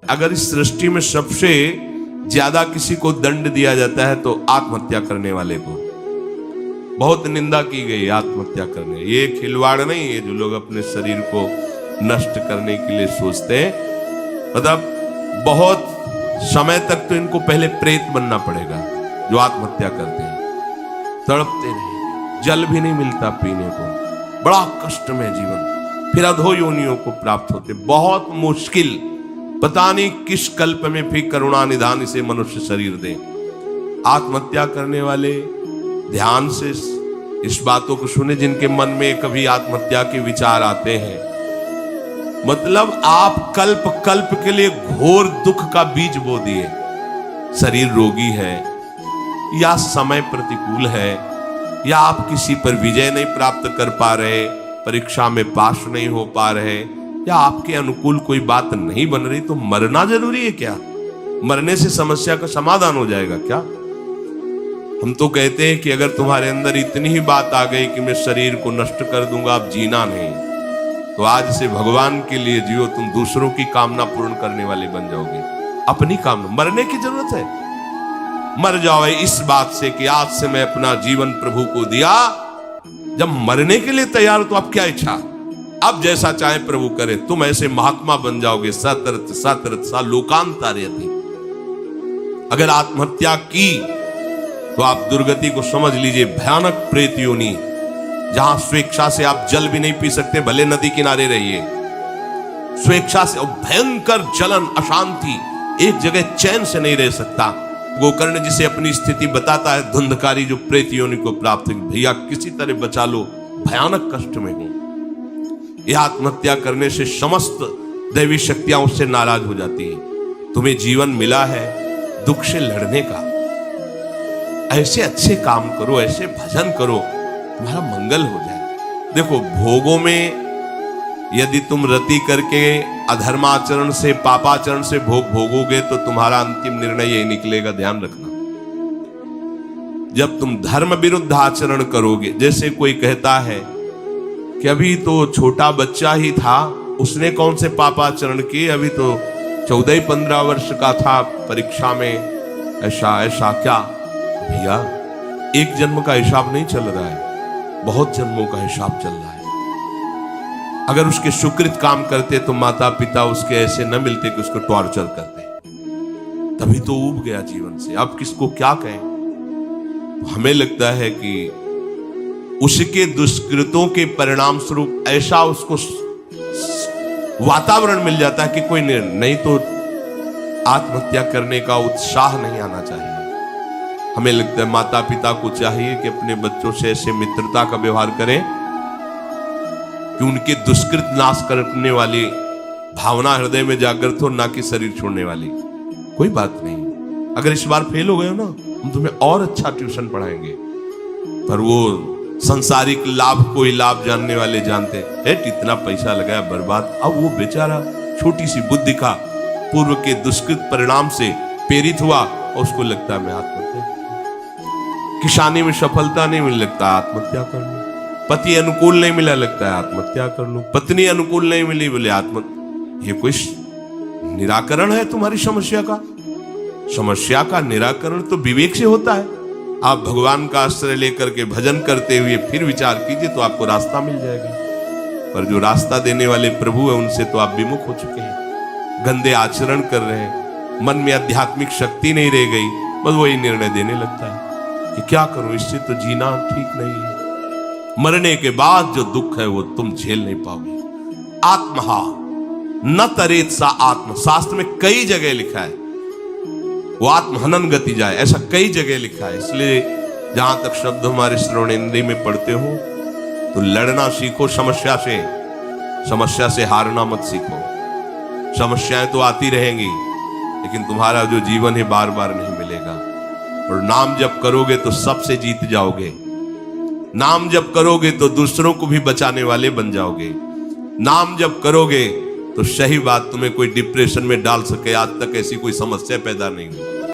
अगर इस सृष्टि में सबसे ज्यादा किसी को दंड दिया जाता है तो आत्महत्या करने वाले को। बहुत निंदा की गई आत्महत्या करने। ये खिलवाड़ नहीं है जो लोग अपने शरीर को नष्ट करने के लिए सोचते हैं। मतलब बहुत समय तक तो इनको पहले प्रेत बनना पड़ेगा जो आत्महत्या करते हैं, तड़पते रहेंगे, जल भी नहीं मिलता पीने को, बड़ा कष्ट में जीवन, फिर अधो योनियों को प्राप्त होते, बहुत मुश्किल। पता नहीं किस कल्प में फिर करुणा निधान इसे मनुष्य शरीर दे। आत्महत्या करने वाले ध्यान से इस बातों को सुने जिनके मन में कभी आत्महत्या के विचार आते हैं। मतलब आप कल्प कल्प के लिए घोर दुख का बीज बो दिए। शरीर रोगी है या समय प्रतिकूल है या आप किसी पर विजय नहीं प्राप्त कर पा रहे, परीक्षा में पास नहीं हो पा रहे, या आपके अनुकूल कोई बात नहीं बन रही, तो मरना जरूरी है क्या? मरने से समस्या का समाधान हो जाएगा क्या? हम तो कहते हैं कि अगर तुम्हारे अंदर इतनी ही बात आ गई कि मैं शरीर को नष्ट कर दूंगा, अब जीना नहीं, तो आज से भगवान के लिए जियो, तुम दूसरों की कामना पूर्ण करने वाले बन जाओगे। अपनी कामना, मरने की जरूरत है, मर जाओ इस बात से कि आज से मैं अपना जीवन प्रभु को दिया। जब मरने के लिए तैयार हो तो अब क्या इच्छा, अब जैसा चाहे प्रभु करे, तुम ऐसे महात्मा बन जाओगे। सतरत सतरत सा लोकांतार्यति। अगर आत्महत्या की तो आप दुर्गति को समझ लीजिए, भयानक प्रेत योनि, जहां स्वेच्छा से आप जल भी नहीं पी सकते, भले नदी किनारे रहिए, स्वेच्छा से, और भयंकर जलन, अशांति, एक जगह चैन से नहीं रह सकता। गोकर्ण जिसे अपनी स्थिति बताता है, धुंधकारी जो प्रेत योनि को प्राप्त है, भैया किसी तरह बचा लो, भयानक कष्ट में हूं। यह आत्महत्या करने से समस्त दैवी शक्तियां उससे नाराज हो जाती हैं। तुम्हें जीवन मिला है दुख से लड़ने का, ऐसे अच्छे काम करो, ऐसे भजन करो, तुम्हारा मंगल हो जाए। देखो, भोगों में यदि तुम रति करके अधर्माचरण से, पापाचरण से भोग भोगोगे तो तुम्हारा अंतिम निर्णय यही निकलेगा, ध्यान रखना। जब तुम धर्म विरुद्ध आचरण करोगे, जैसे कोई कहता है कि अभी तो छोटा बच्चा ही था, उसने कौन से पापाचरण किए, अभी तो 14-15 वर्ष का था, परीक्षा में ऐसा ऐसा। क्या भैया, एक जन्म का हिसाब नहीं चल रहा है, बहुत जन्मों का हिसाब चल रहा है। अगर उसके सुकृत काम करते तो माता पिता उसके ऐसे न मिलते कि उसको टॉर्चर करते, तभी तो ऊब गया जीवन से। अब किसको क्या कहें? हमें लगता है कि उसके दुष्कृतों के परिणाम स्वरूप ऐसा उसको वातावरण मिल जाता है कि कोई नहीं तो आत्महत्या करने का उत्साह नहीं आना चाहिए। हमें लगता है माता पिता को चाहिए कि अपने बच्चों से ऐसे मित्रता का व्यवहार करें कि उनके दुष्कृत नाश करने वाली भावना हृदय में जागृत हो, ना कि शरीर छोड़ने वाली। कोई बात नहीं, अगर इस बार फेल हो गए हो ना, हम तुम्हें और अच्छा ट्यूशन पढ़ाएंगे। पर वो संसारिक लाभ को ही लाभ जानने वाले जानते हैं, इतना पैसा लगाया बर्बाद। अब वो बेचारा छोटी सी बुद्धि का पूर्व के दुष्कृत परिणाम से प्रेरित हुआ और उसको लगता है मैं आत्महत्या, किसानी में सफलता नहीं मिल, लगता है आत्महत्या कर लूं, पति अनुकूल नहीं मिला, लगता है आत्महत्या कर लूं, पत्नी अनुकूल नहीं मिली, बोले आत्महत्या। ये कोई निराकरण है तुम्हारी समस्या का? समस्या का निराकरण तो विवेक से होता है। आप भगवान का आश्रय लेकर के भजन करते हुए फिर विचार कीजिए तो आपको रास्ता मिल जाएगा। पर जो रास्ता देने वाले प्रभु है उनसे तो आप विमुख हो चुके हैं, गंदे आचरण कर रहे हैं, मन में आध्यात्मिक शक्ति नहीं रह गई, बस वही निर्णय देने लगता है कि क्या करूं, इससे तो जीना ठीक नहीं है। मरने के बाद जो दुख है वो तुम झेल नहीं पाओगे। आत्महा न तरेत सा आत्म, शास्त्र में कई जगह लिखा है वो आत्महनन गति जाए, ऐसा कई जगह लिखा है। इसलिए जहां तक शब्द हमारे श्रवणेंद्रिय में पढ़ते हो तो लड़ना सीखो समस्या से, समस्या से हारना मत सीखो। समस्याएं तो आती रहेंगी लेकिन तुम्हारा जो जीवन है बार बार नहीं मिलेगा। और नाम जप करोगे तो सबसे जीत जाओगे, नाम जप करोगे तो दूसरों को भी बचाने वाले बन जाओगे, नाम जप करोगे तो सही बात तुम्हें कोई डिप्रेशन में डाल सके, आज तक ऐसी कोई समस्या पैदा नहीं हुई।